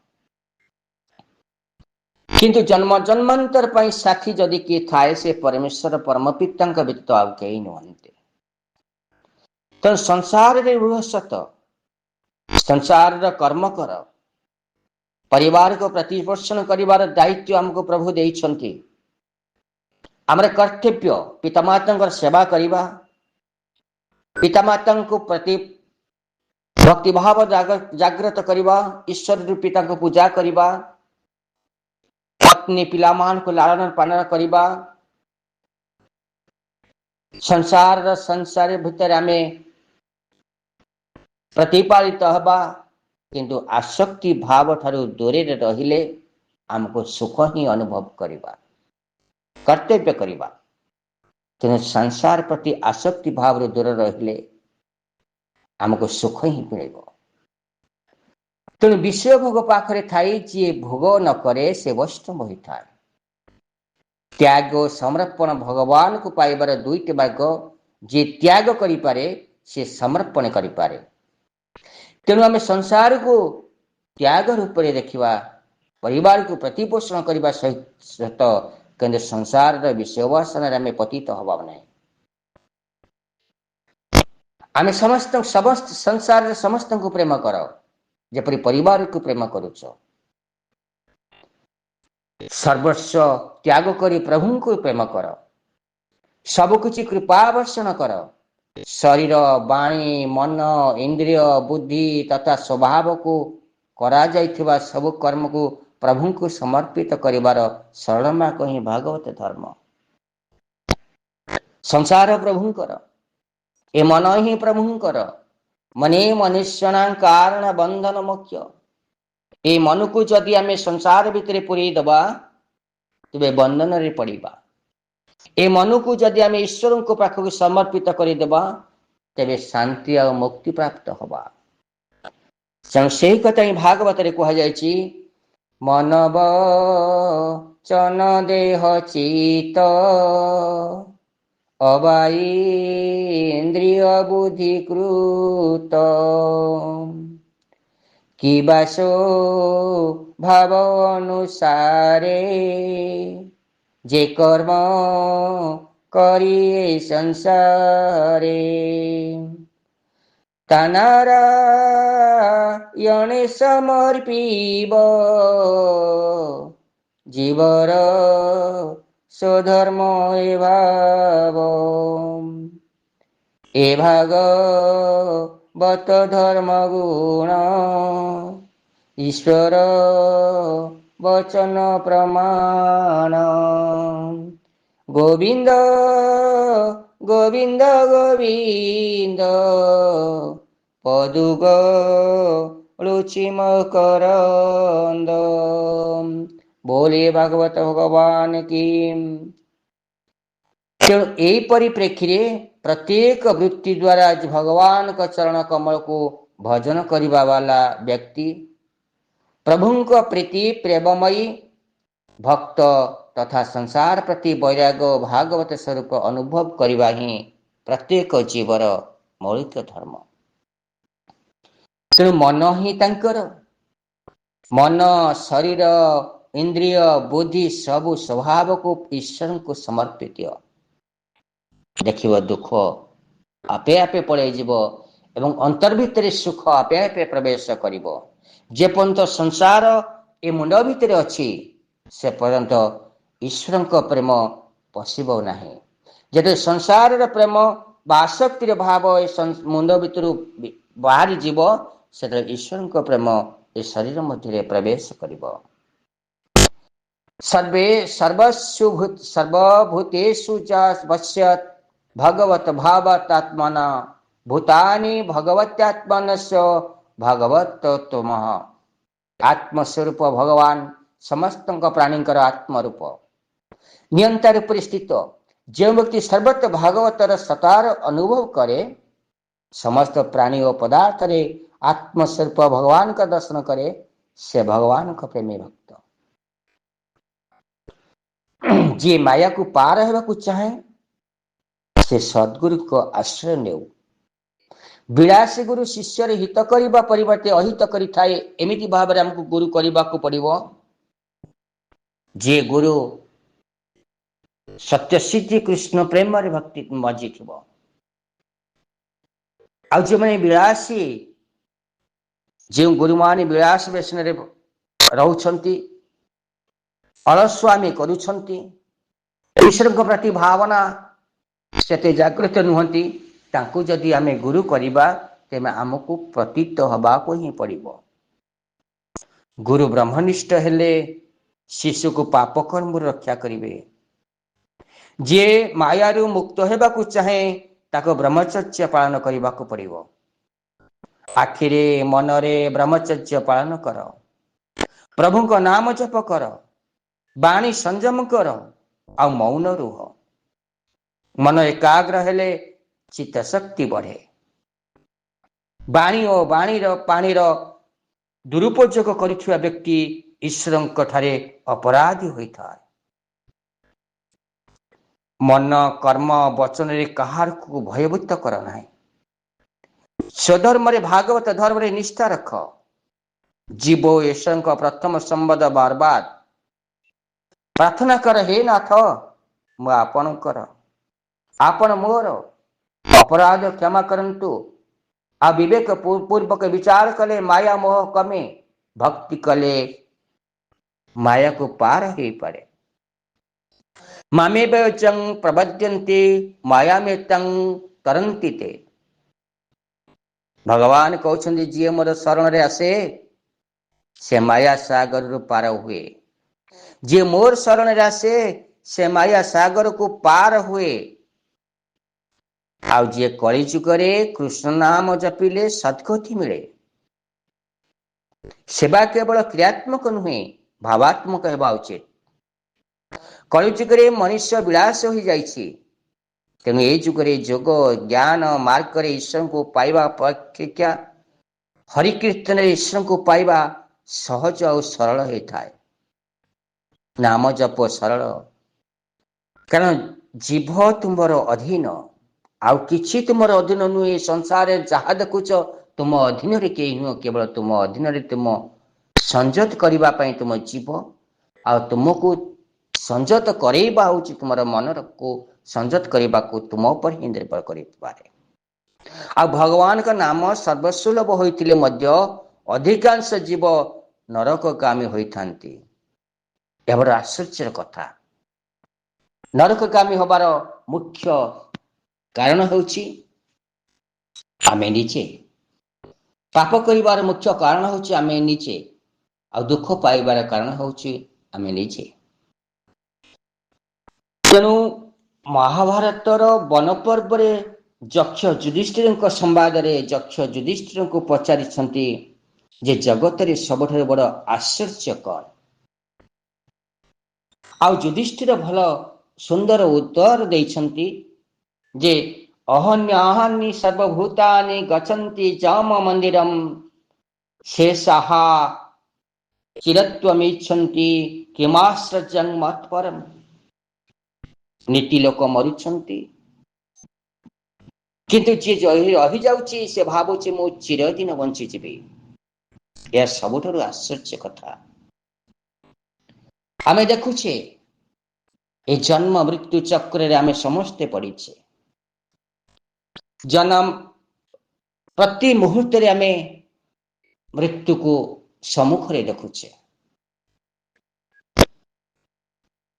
किंतु जन्म जन्मांतर पाई साथी जदि किए थाए से परमेश्वर परम पिता व्यतीत आउ केही नुहंते। तो संसार रे रुह सत संसार रा कर्म कर परिवार को प्रतिपोषण करिवार दायित्व हमको प्रभु देइछंती। हमर कर्तव्य पितामाता सेवा करिबा पितामाता को प्रति भक्तिभाव जागृत करिबा ईश्वर रूपी पिता को पूजा करिबा पत्नी पिलामान को लालन पालन करिबा संसार भितर आमे प्रतिपालित हबा किंतु आसक्ति भाव ठारू दूरे रहिले हमको सुख ही अनुभव करिबा कर्तव्य करिबा। तेणु संसार प्रति आसक्ति भाव दूर रहिले हमको सुख ही मिलेगा। तेणु विषय भोग पाखरे थाई जी भोग न करे से वैष्णव होता है। त्याग समर्पण भगवान को पाइबार दुईट मार्ग जे त्याग करि पारे से समर्पण करि पारे। तेणु आम संसार को त्याग रूप में देखा परिवार को प्रतिपोषण करने सहित केंद्र संसार विषय वासना आम पतित हवा ना। आम समस्त समस्त संसार समस्त को प्रेम कर जपरी परिवार को प्रेम करुच सर्वस्व त्याग करी प्रभु को प्रेम कर सबकुछ कृपा वर्षण कर शरीर वाणी मन इंद्रिय बुद्धि तथा स्वभाव को करा जाइथिबा सब कर्म को प्रभु को समर्पित करिवार सरल मार्ग ही भागवत धर्म। संसार प्रभुंकर ए मन ही प्रभुंकर मने मनुष्यना कारण बंधन मुख्य। ए मन को जदि आम संसार भितर पुरई दबा तेबे बंधन रे पड़िबा। ए मन को जदि आम ईश्वर को पाखक समर्पित करदेबा तेबे शांति और मुक्ति प्राप्त हवा। से कथा ही भागवत रे कहा जायछि मन वचन देह चित अबाई इंद्रिय बुद्धि कृत कि बासो भाव अनुसारे जे कर्म करिए संसारे तानारायणे समर्पिब जीवर स्वधर्म ए भाव ए भागवत धर्म गुण ईश्वर वचन प्रमाण गोविंद गोविंद गोविंद पदुग रुचिम करंद। बोले भागवत भगवान की। तेणु यही परिप्रेक्षी प्रत्येक वृत्ति द्वारा भगवान का चरण कमल को भजन करने वाला व्यक्ति प्रभु को प्रीति प्रेममयी भक्त तथा संसार प्रति वैराग्य भागवत स्वरूप अनुभव करवा ही प्रत्येक जीवर मौलिक धर्म। तेणु मन ही तांकर मन शरीर इंद्रिय बुद्धि सबु स्वभाव को ईश्वर को समर्पित देखिव दुख आपे आपे पड़े जीव एवं अंतर्भितर सुख आपे आपे प्रवेश करिवो। जे पर्यंत संसार ए मुंड भितर अच्छी से पर्यंत ईश्वर को प्रेम पशिब नाही। जदि संसार प्रेम आसक्तिर भाव मुंड भितर बाहरी जीव से ईश्वर को प्रेम ए शरीर मध्य प्रवेश करिवो। सर्वे सर्वभूतेषु च पश्यत् भगवत भावात्मना भूतानि भगवत्यात्मनस्य भगवत्तमः। आत्मस्वरूप भगवान समस्त प्राणी आत्मरूप नियंता रूप स्थित जो व्यक्ति सर्वत्र भागवतर सतार अनुभव करे समस्त प्राणी और पदार्थ रे आत्मस्वरूप भगवान का दर्शन करे से भगवान का प्रेमी भक्त। जी माया को पार होगा चाहे से सद्गुरु को आश्रय नेउ। विलासी गुरु शिष्य हित करने परिवर्ते अहित करिथाए एमिति भाव हमको गुरु करने को पड़िबो। जे गुरु सत्य सिद्धि कृष्ण प्रेम रे भक्ति मजी थिबो आ जे माने विलासी जो गुरु माने विलास व्यसन रे रहउछंती अलस्वामी करूछंती ईश्वर को प्रति भावना सेते जागृत नुहंती तांको जदि आमे गुरु करिबा तेमे हमको प्रतीत हबा को ही पड़िबो। गुरु ब्रह्मनिष्ठ हेले शिशु को पाप कर्म रक्षा करिवे। जे मायारू मुक्त हेबा को चाहे ताको ब्रह्मचर्य पालन करबा को पड़िबो। आखिरे मनरे ब्रह्मचर्य पालन कर, प्रभु को नाम जप कर, वाणी संयम कर आ मौन रुह। मन एकाग्र हेले चित्त शक्ति बढ़े। वाणी और वाणी पानी दुरुपयोग करुवा व्यक्ति ईश्वर ठारे अपराधी होता है। मन कर्म वचन रे कहार को भयभूत कर ना। स्वधर्म रे भागवत धर्म रे निष्ठा रख। जीव ईश्वर का प्रथम संबंध बार बार प्रार्थना कर, हे नाथ मु आपण कर, आपण मोर अपराध क्षमा करंतु। आ विवेक पूर्वक विचार कले माया मोह कमे, भक्ति कले माया को पार हो पड़े। मामेव चं प्रबध्यन्ते माया में तंग तरंती ते। भगवान कहते जी मोर शरण रे आसे से माया सागर रु पार हुए। जे मोर शरण रे आसे से माया सागर को पार हुए। आउ जे कली जुगरे कृष्ण नाम जपिले सद्गति मिले। सेवा केवल क्रियात्मक नुहे भावात्मक हेबा उचित। कली जुगरे मनुष्य विलास हो जाइछि, तेणु ए जुगरे जोग ज्ञान मार्ग रे ईश्वर को पाइबा अपेक्षा हरिकीर्तन ईश्वर को पाइबा सहज और सरल होता है। नाम जप सरल कारण जीव तुमर अधीन, आउ किछि तुमर अधीन नुहे। संसार जहाँ देखुच तुम अधीन रे के नुह, केवल तुम अधीन रे तुम संजत करबा पई तुम जीव आ तुमको संजत करेबा होछि तुमर मन को संजत करबा को तुम पर ही निर्भर करि पारे। आ भगवान का नाम सर्वसुलभ होइतिले मध्य अधिकांश जीव नरकगामी होइथांती। एबर आश्चर्य कथा। नरकगामी होबार मुख्य कारण होछि आमे निजे। पाप करिवार मुख्य कारण होछि आमे निजे, आ दुख पाइबार कारण होछि आमे निजे। तेणु महाभारतर वन पर्व रे यक्ष युधिष्ठिर संवाद रे यक्ष युधिष्ठिर को पचारिछंती जे जगत रे सबठारे बड़ आश्चर्य कौन। आ युधिष्ठिर भल सुंदर उत्तर देइछंती जे अहन्य अहन्य सर्वभूतानि गच्छन्ति जाम मंदिरम शेषाहा चिरत्वमिच्छन्ति किमाश्चर्यं मत्परम। नीति लोक मरुछंती किंतु जे रही जाउची से भाबुची मु चिरदिन बंची जीवी। यह सबुठारु आश्चर्य कथा। आमे देखुछे ए जन्म मृत्यु चक्र रे आमे समस्ते पड़ीछे। जन्म प्रति मुहूर्त रे आमे मृत्यु को सम्मुख रे देखुछे।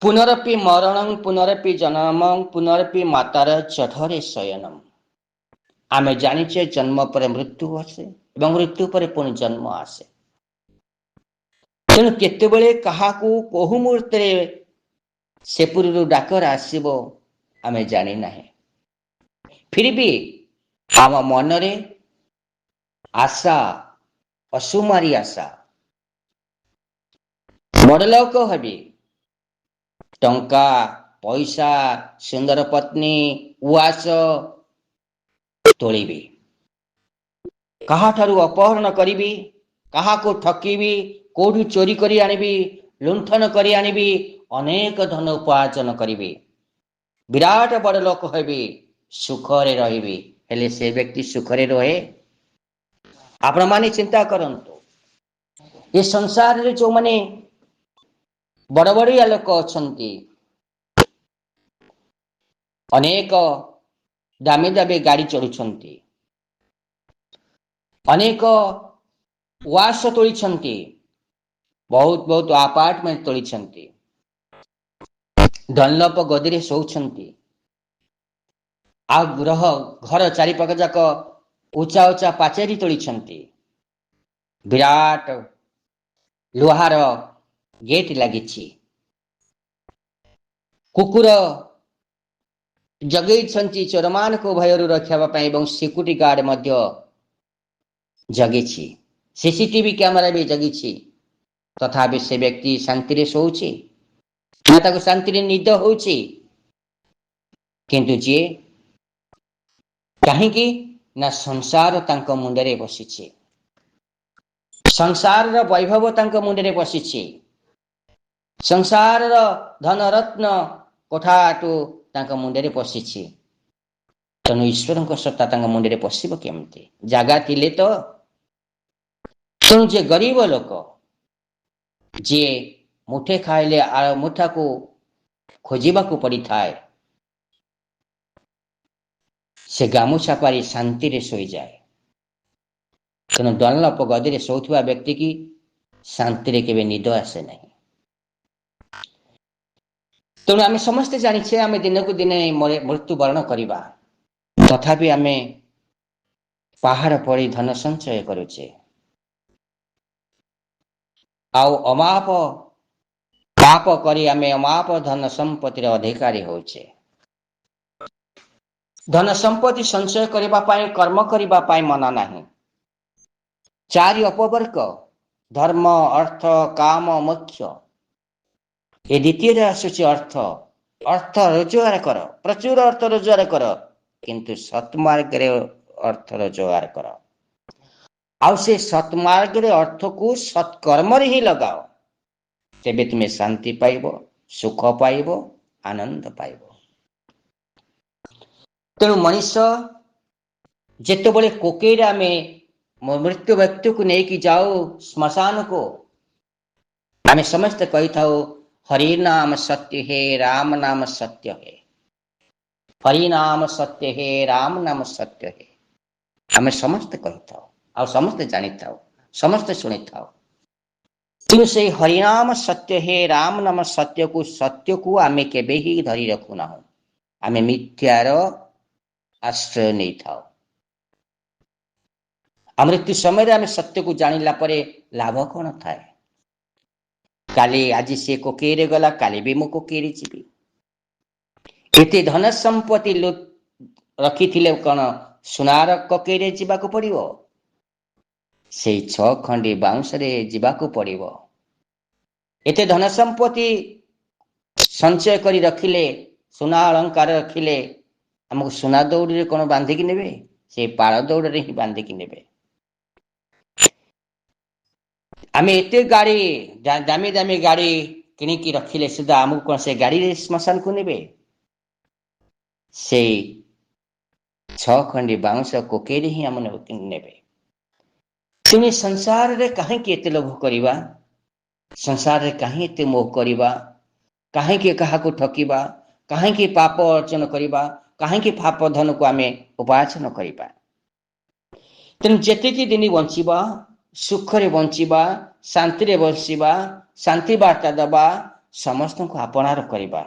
पुनरपि मरणं पुनरपि जन्मं पुनरपि मातार जठरे शयनम। आमे जानिछे जन्म पर मृत्यु आसे एवं मृत्यु पर पुनः जन्म आसे। तेणु केतेबेले काहाकू कोहु मुहूर्त रे से पुरु डाकर आसीबो आमे जानि नाही। फिर भी आम मनरे आशा असुमारी आशा बड़लोक हबी, टंका पैसा सुंदर पत्नी उआस तोलिबी, କାହାଠାରୁ ଅପହରଣ କରିବି, କାହାକୁ ଠକିବି, କୋଉଠି ଚୋରି କରି ଆଣିବି, ଲୁଣ୍ଠନ କରି ଆଣିବି, ଅନେକ ଧନ ଉପାର୍ଜନ କରିବି, ବିରାଟ ବଡ଼ ଲୋକ ହେବି, ସୁଖରେ ରହିବି। ହେଲେ ସେ ବ୍ୟକ୍ତି ସୁଖରେ ରହେ? ଆପଣମାନେ ଚିନ୍ତା କରନ୍ତୁ, ଏ ସଂସାରରେ ଯୋଉମାନେ ବଡ଼ ବଡ଼ିଆ ଲୋକ ଅଛନ୍ତି, ଅନେକ ଦାମୀ ଦାମୀ ଗାଡ଼ି ଚଢୁଛନ୍ତି, ଅନେକ ଉଆସ ତୋଳିଛନ୍ତି, ବହୁତ ବହୁତ ଆପାର୍ଟମେଣ୍ଟ ତୋଳିଛନ୍ତି, ଡନଲପ ଗଦିରେ ଶୋଉଛନ୍ତି, ଆଉ ଘର ଚାରିପାଖ ଯାକ ଉଚ୍ଚା ଉଚ୍ଚା ପାଚେରୀ ତୋଳିଛନ୍ତି, ବିରାଟ ଲୁହାର ଗେଟ୍ ଲାଗିଛି, କୁକୁର ଜଗେଇଛନ୍ତି ଚୋରମାନଙ୍କୁ ଭୟରୁ ରଖିବା ପାଇଁ ଏବଂ ସିକ୍ୟୁରିଟି ଗାର୍ଡ ମଧ୍ୟ ଜଗିଛି, ସିସିଟିଭି କ୍ୟାମେରା ବି ଜଗିଛି। ତଥାପି ସେ ବ୍ୟକ୍ତି ଶାନ୍ତିରେ ଶୋଉଛି ନା ତାକୁ ଶାନ୍ତିରେ ନିଦ ହଉଛି? କିନ୍ତୁ ଯିଏ, କାହିଁକି ନା ସଂସାର ତାଙ୍କ ମୁଣ୍ଡରେ ବସିଛି, ସଂସାରର ବୈଭବ ତାଙ୍କ ମୁଣ୍ଡରେ ବସିଛି, ସଂସାରର ଧନରତ୍ନ କୋଠାଟୁ ତାଙ୍କ ମୁଣ୍ଡରେ ପଶିଛି। ତେଣୁ ଈଶ୍ୱରଙ୍କ ସତ୍ତା ତାଙ୍କ ମୁଣ୍ଡରେ ପଶିବ କେମିତି? ଜାଗା ଥିଲେ ତ। ତେଣୁ ଯେ ଗରିବ ଲୋକ, ଯିଏ ମୁଠେ ଖାଇଲେ ଆର ମୁଠାକୁ ଖୋଜିବାକୁ ପଡ଼ିଥାଏ, ସେ ଗାମୁଛା ପାରି ଶାନ୍ତିରେ ଶୋଇଯାଏ। ତେଣୁ ଡନଲପ ଗଦିରେ ଶୋଉଥିବା ବ୍ୟକ୍ତି କି ଶାନ୍ତିରେ କେବେ ନିଦ ଆସେ ନାହିଁ। ତେଣୁ ଆମେ ସମସ୍ତେ ଜାଣିଛେ ଆମେ ଦିନକୁ ଦିନେ ମୃତ୍ୟୁବରଣ କରିବା, ତଥାପି ଆମେ ପାହାଡ଼ ପରି ଧନ ସଞ୍ଚୟ କରୁଛେ, ଆଉ ଅମାପ ପାପ କରି ଆମେ ଅମାପ ଧନ ସମ୍ପତ୍ତିର ଅଧିକାରୀ ହେଉଛେ। ଧନ ସମ୍ପତ୍ତି ସଞ୍ଚୟ କରିବା ପାଇଁ, କର୍ମ କରିବା ପାଇଁ ମନା ନାହିଁ। 4 ଅପବର୍ଗ ଧର୍ମ, ଅର୍ଥ, କାମ, ମୋକ୍ଷ। ଏ ଦ୍ୱିତୀୟରେ ଆସୁଛି ଅର୍ଥ। ଅର୍ଥ ରୋଜଗାର କର, ପ୍ରଚୁର ଅର୍ଥ ରୋଜଗାର କର, କିନ୍ତୁ ସତ୍ମାର୍ଗରେ ଅର୍ଥ ରୋଜଗାର କର। ଆଉ ସେ ସତ୍ମାର୍ଗରେ ଅର୍ଥକୁ ସତ୍କର୍ମରେ ହିଁ ଲଗାଅ, ତେବେ ତୁମେ ଶାନ୍ତି ପାଇବ, ସୁଖ ପାଇବ, ଆନନ୍ଦ ପାଇବ। ତେଣୁ ମଣିଷ ଯେତେବେଳେ କୋକେଇରେ ଆମେ ମୃତ୍ୟୁ ବ୍ୟକ୍ତିକୁ ନେଇକି ଯାଉ ଶ୍ମଶାନକୁ, ଆମେ ସମସ୍ତେ କହିଥାଉ ହରି ନାମ ସତ୍ୟ ହେ, ରାମ ନାମ ସତ୍ୟ ହେ, ହରି ନାମ ସତ୍ୟ ହେ, ରାମ ନାମ ସତ୍ୟ ହେ। ଆମେ ସମସ୍ତେ କହିଥାଉ, ଆଉ ସମସ୍ତେ ଜାଣିଥାଉ, ସମସ୍ତେ ଶୁଣିଥାଉ। କିନ୍ତୁ ସେଇ ହରିନାମ ସତ୍ୟ ହେ, ରାମ ନାମ ସତ୍ୟକୁ ଆମେ କେବେ ହିଁ ଧରି ରଖୁନାହୁଁ। ଆମେ ମିଥ୍ୟାର ଆଶ୍ରୟ ନେଇଥାଉ। ମୃତ୍ୟୁ ସମୟରେ ଆମେ ସତ୍ୟକୁ ଜାଣିଲା ପରେ ଲାଭ କଣ ଥାଏ? ଆଜି ସେ କୋକେଇରେ ଗଲା, କାଲି ବି ମୁଁ କୋକେଇରେ ଯିବି। ଏତେ ଧନ ସମ୍ପତ୍ତି ରଖିଥିଲେ କଣ ସୁନାର କୋକେଇରେ ଯିବାକୁ ପଡ଼ିବ? ସେଇ 6 ଖଣ୍ଡି ବାଉଁଶରେ ଯିବାକୁ ପଡ଼ିବ। ଏତେ ଧନ ସମ୍ପତ୍ତି ସଞ୍ଚୟ କରି ରଖିଲେ, ସୁନା ଅଳଙ୍କାର ରଖିଲେ, ଆମକୁ ସୁନା ଦଉଡ଼ିରେ କଣ ବାନ୍ଧିକି ନେବେ? ସେଇ ପାଳ ଦଉଡ଼ରେ ହିଁ ବାନ୍ଧିକି ନେବେ। ଆମେ ଏତେ ଗାଡ଼ି, ଦାମୀ ଦାମୀ ଗାଡ଼ି କିଣିକି ରଖିଲେ ସୁଦ୍ଧା ଆମକୁ କଣ ସେ ଗାଡ଼ିରେ ଶ୍ମଶାନକୁ ନେବେ? ସେଇ 6 ଖଣ୍ଡି ବାଉଁଶ କୋକେଇରେ ହିଁ ଆମକୁ ନେବେ। ତୁମେ ସଂସାରରେ କାହିଁକି ଏତେ ଲୋଭ କରିବା? ସଂସାରରେ କାହିଁ ଏତେ ମୋହ କରିବା? କାହିଁକି କାହାକୁ ଠକିବା? କାହିଁକି ପାପ ଅର୍ଜନ କରିବା? କାହିଁକି ପାପ ଧନକୁ ଆମେ ଉପାର୍ଜନ କରିବା? ତେଣୁ ଯେତିକି ଦିନ ବଞ୍ଚିବା, ସୁଖରେ ବଞ୍ଚିବା, ଶାନ୍ତିରେ ବଞ୍ଚିବା, ଶାନ୍ତି ବାର୍ତ୍ତା ଦେବା, ସମସ୍ତଙ୍କୁ ଆପଣାର କରିବା,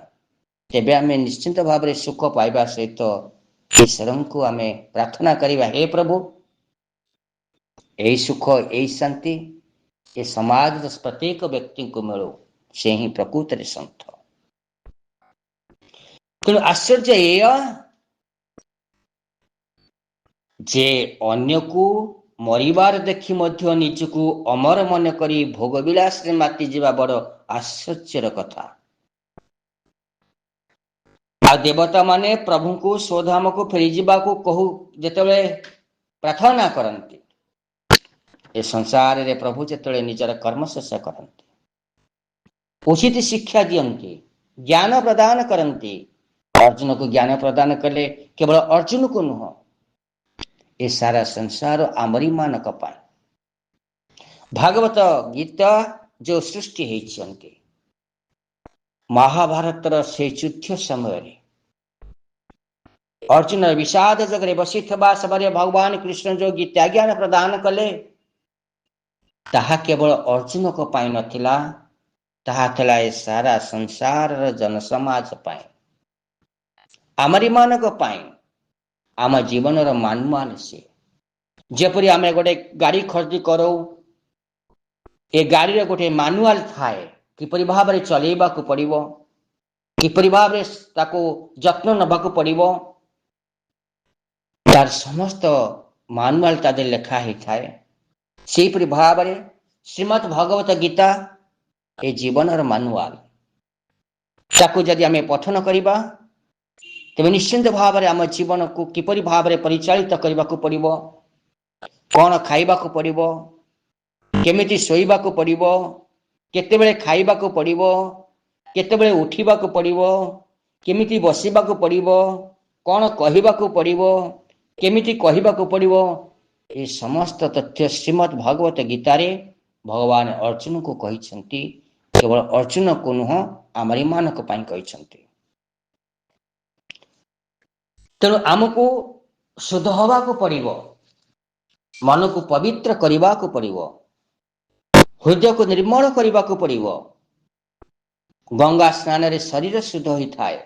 ତେବେ ଆମେ ନିଶ୍ଚିନ୍ତ ଭାବରେ ସୁଖ ପାଇବା ସହିତ ଈଶ୍ୱରଙ୍କୁ ଆମେ ପ୍ରାର୍ଥନା କରିବା, ହେ ପ୍ରଭୁ, ଏଇ ସୁଖ, ଏଇ ଶାନ୍ତି ଏ ସମାଜର ପ୍ରତ୍ୟେକ ବ୍ୟକ୍ତିଙ୍କୁ ମିଳୁ, ସେ ହିଁ ପ୍ରକୃତରେ ସନ୍ଥ। ତେଣୁ ଆଶ୍ଚର୍ଯ୍ୟ ଏଇଆ ଯେ ଅନ୍ୟକୁ ମରିବାର ଦେଖି ମଧ୍ୟ ନିଜକୁ ଅମର ମନେ କରି ଭୋଗ ବିଳାସରେ ମାତିଯିବା ବଡ଼ ଆଶ୍ଚର୍ଯ୍ୟର କଥା। ଆଉ ଦେବତା ମାନେ ପ୍ରଭୁଙ୍କୁ ସ୍ୱଧାମକୁ ଫେରିଯିବାକୁ ଯେତେବେଳେ ପ୍ରାର୍ଥନା କରନ୍ତି, ए संसार रे प्रभु जेतले निजर कर्म शेष करते उचित शिक्षा दियंती ज्ञान प्रदान करती अर्जुन को ज्ञान प्रदान कले केवल अर्जुन को नुह ए सारा संसार आमरी मानक पाए भागवत गीता जो सृष्टि होती महाभारतर से युद्ध समय अर्जुन विषाद जगरे बसी समय भगवान कृष्ण जो गीता ज्ञान प्रदान कले ताहा केवल अर्जुन को पाई नथिला ताहा थला ए सारा संसार जन समाज पाए आमरी मानक पाए आम जीवन मानुआल से जेपरी आम गोटे गाड़ी खरीदी करो ए गाड़ी गोटे मानुआल थाए किपरि भाव में चलेबा को पड़िबो किपरि भाव में ताको जत्न नबाको पड़िबो तार समस्त मानुआल तादे लेखा ही थाए सेपरि भाव में श्रीमद् भगवत गीता ए जीवन मानुआल ताको जदि आम पठन करिबा तेबे निश्चिंत भाव में आम जीवन को किपरि भाव में परिचालित करबा को पड़िबो कौन खाइबा को पड़िबो केमिति सोइबा को पड़िबो केतेबेले खाइबा को पड़िबो केतेबेले उठिबा को पड़िबो केमिति बसिबा को पड़िबो कौन कहिबा को पड़िबो केमिति कहिबा को पड़िबो ए समस्त तथ्य श्रीमद् भगवत गीता रे भगवान अर्जुन को कहिसंती केवल अर्जुन को नुह आमरी मानक पाई कहिसंती तेणु आमको शुद्ध हवा को पड़िबो मन को पवित्र करने को पड़िबो हृदय को निर्मल करने को पड़िबो गंगा स्नान रे शरीर शुद्ध होता है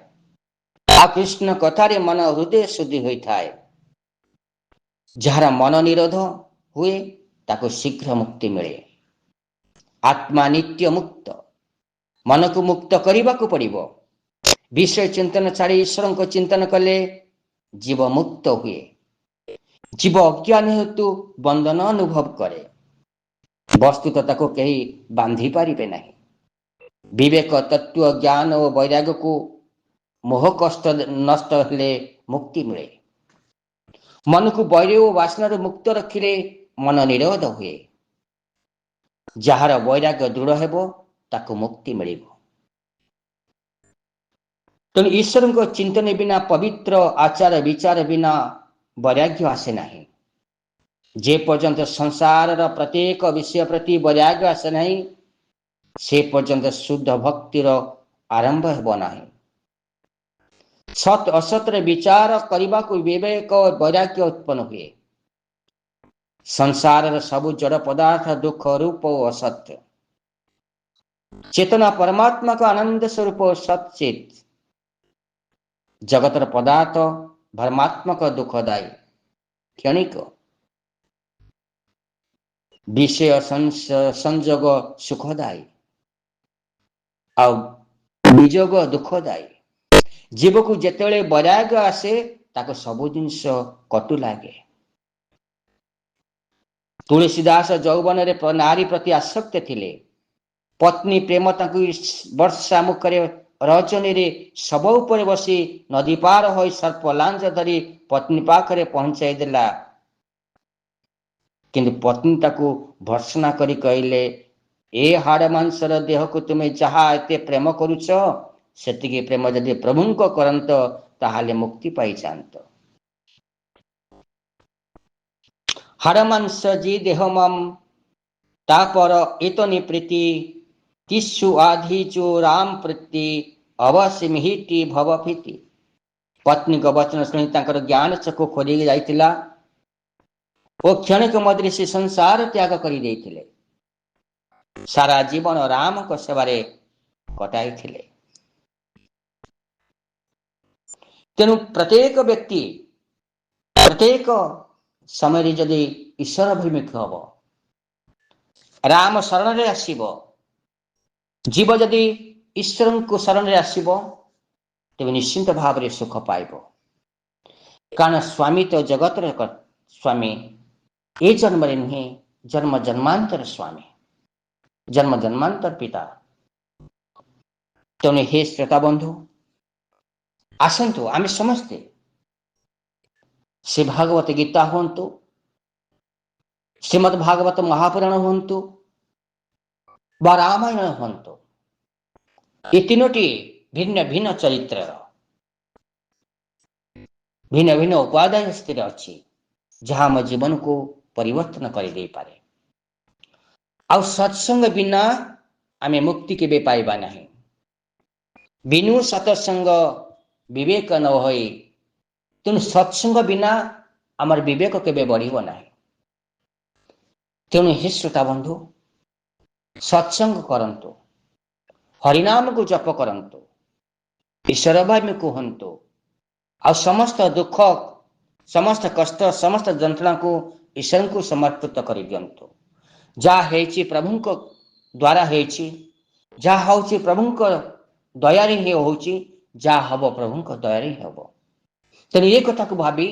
आ कृष्ण कथारे मन हृदय शुद्धि होता है जार मन निरोध हुए ताको शीघ्र मुक्ति मिले आत्मा नित्य मुक्त मन को मुक्त करने को पड़िबो विषय चिंतन छाड़ी ईश्वर को चिंतन कले जीव मुक्त हुए जीव अज्ञान हेतु बंधन अनुभव करे वस्तुतः ताको कहीं बांधी पारिबे नहीं विवेक तत्व ज्ञान और वैराग्य को मोह कष्ट नष्ट हेले मुक्ति मिले मन को वैर और वासना मुक्त रखिले मन निरोध हुए जार वैराग्य दृढ़ हेबो ताको मुक्ति मिलिबो तेणु ईश्वर को चिंतन बिना पवित्र आचार विचार बिना वैराग्य आसे नहीं जे पर्यंत संसार प्रत्येक विषय प्रति वैराग्य आसे नहीं से पर्यंत शुद्ध भक्तिर आरंभ हेबो नहीं सत असत विचार करने को विवेक और वैराग्य उत्पन्न हुए संसार सबु जड़ पदार्थ दुख रूप और असत्य चेतना परमात्मा का आनंद स्वरूप सचित जगतर पदार्थ भरमात्मक दुखदायी क्षणिक विषय संजोग सुखदायी आ विजोग दुखदायी जीव को जेतेबेले वैराग्य आसे ताको सबु जिनिष कटु लागे तुलसीदास यौवन रे नारी प्रति आसक्त थिले पत्नी प्रेम ताकु वर्षा मुखरे रजनी रे सब ऊपर बसी नदी पार होई सर्प लांज धरी पत्नी पाखरे पहुंचाई देला किंतु पत्नी ताकू भर्सना करी कहले ए हाड़ मांसर देह को तुम्हें जहा एते प्रेम करुच सेतिकी प्रेम जदि प्रभु को करंत ताहाले मुक्ति पाई जांत हाड़ मांस जी देह मम तापर एतनी प्रीति तिस्सु आधि जो राम प्रीति अवश्य मिहिति भव भीति पत्नी को वचन शुणी तांकर ज्ञान चक्षु खोली जाइतिला ओ क्षणिक मध्य से संसार त्याग करी देइथिले सारा जीवन राम को सेवारे कटाई थिले तेणु प्रत्येक व्यक्ति प्रत्येक समय जदि ईश्वर अभिमुख हम राम शरण रे आसीबो जीव जदि ईश्वर को शरण रे आसीबो तेबे निश्चिंत भाव रे सुख पाइबो कारण स्वामी तो जगत रे स्वामी ए जन्म रे नुहे जन्म जन्मांतर स्वामी जन्म जन्मांतर पिता तेणु हे श्रोता बंधु आसंतु आमे समस्ते से भागवत गीता हूँ ଶ୍ରୀମଦ୍ ଭାଗବତ ମହାପୁରାଣ ହୁଅନ୍ତୁ ବା ରାମାୟଣ ହୁଅନ୍ତୁ, ଏ ତିନୋଟି ଭିନ୍ନ ଭିନ୍ନ ଚରିତ୍ରର ଭିନ୍ନ ଭିନ୍ନ ଉପାଦାୟ ସ୍ଥିର ଅଛି, ଯାହା ଆମ ଜୀବନକୁ ପରିବର୍ତ୍ତନ କରିଦେଇପାରେ। ଆଉ ସତ୍ସଙ୍ଗ ବିନା ଆମେ ମୁକ୍ତି କେବେ ପାଇବା ନାହିଁ। ବିନୁ ସତସଙ୍ଗ ବିବେକ ନ ହୋଇ, ତେଣୁ ସତ୍ସଙ୍ଗ ବିନା ଆମର ବିବେକ କେବେ ବଢ଼ିବ ନାହିଁ। ତେଣୁ ହେ ଶ୍ରୋତା ବନ୍ଧୁ, ସତ୍ସଙ୍ଗ କରନ୍ତୁ, ହରିନାମକୁ ଜପ କରନ୍ତୁ, ଈଶ୍ୱର ଭାବେ କୁହନ୍ତୁ, ଆଉ ସମସ୍ତ ଦୁଃଖ, ସମସ୍ତ କଷ୍ଟ, ସମସ୍ତ ଯନ୍ତ୍ରଣାକୁ ଈଶ୍ୱରଙ୍କୁ ସମର୍ପିତ କରିଦିଅନ୍ତୁ। ଯାହା ହେଇଛି ପ୍ରଭୁଙ୍କ ଦ୍ୱାରା ହେଇଛି, ଯାହା ହେଉଛି ପ୍ରଭୁଙ୍କ ଦୟାରେ ହିଁ ହେଉଛି, ଯାହା ହବ ପ୍ରଭୁଙ୍କ ଦୟାରେ ହିଁ ହବ। ତେଣୁ ଏ କଥାକୁ ଭାବି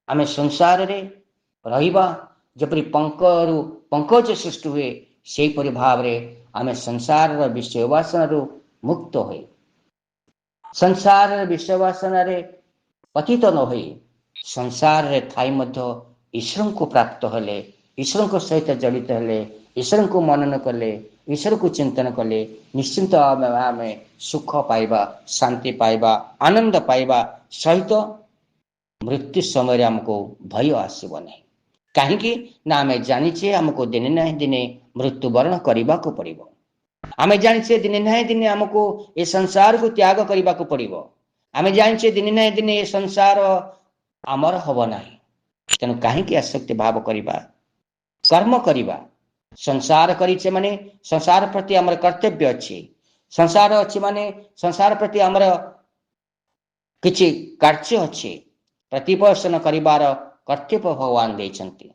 ଆମେ ସଂସାରରେ ରହିବା। ଯେପରି ପଙ୍କରୁ ପଙ୍କଜ ସୃଷ୍ଟି ହୁଏ, ସେହିପରି ଭାବରେ ଆମେ ସଂସାରର ବିଷୟ ବାସନାରୁ ମୁକ୍ତ ହୋଇ, ସଂସାରର ବିଷୟ ବାସନାରେ ପତିତ ନ ହୋଇ, ସଂସାରରେ ଥାଇ ମଧ୍ୟ ଈଶ୍ୱରଙ୍କୁ ପ୍ରାପ୍ତ ହେଲେ, ଈଶ୍ୱରଙ୍କ ସହିତ ଜଡ଼ିତ ହେଲେ, ଈଶ୍ୱରଙ୍କୁ ମନନ କଲେ, ଈଶ୍ୱରକୁ ଚିନ୍ତନ କଲେ, ନିଶ୍ଚିନ୍ତ ଆମେ ସୁଖ ପାଇବା, ଶାନ୍ତି ପାଇବା, ଆନନ୍ଦ ପାଇବା ସହିତ ମୃତ୍ୟୁ ସମୟରେ ଆମକୁ ଭୟ ଆସିବ ନାହିଁ। କାହିଁକି ନା ଆମେ ଜାଣିଛେ ଆମକୁ ଦିନେ ନା ଦିନେ ମୃତ୍ୟୁବରଣ କରିବାକୁ ପଡ଼ିବ। ଆମେ ଜାଣିଛେ ଦିନେ ନା ଦିନେ ଆମକୁ ଏ ସଂସାରକୁ ତ୍ୟାଗ କରିବାକୁ ପଡ଼ିବ। ଆମେ ଜାଣିଛେ ଦିନେ ନା ଦିନେ ଏ ସଂସାର ଆମର ହବ ନାହିଁ। ତେଣୁ କାହିଁକି ଆସକ୍ତି ଭାବ କରିବା, କର୍ମ କରିବା। ସଂସାର କରିଛେ ମାନେ ସଂସାର ପ୍ରତି ଆମର କର୍ତ୍ତବ୍ୟ ଅଛି। ସଂସାର ଅଛି ମାନେ ସଂସାର ପ୍ରତି ଆମର କିଛି କାର୍ଯ୍ୟ ଅଛି, ପ୍ରତିପୋଷଣ କରିବାର କର୍ତ୍ତବ୍ୟ ଭଗବାନ ଦେଇଛନ୍ତି।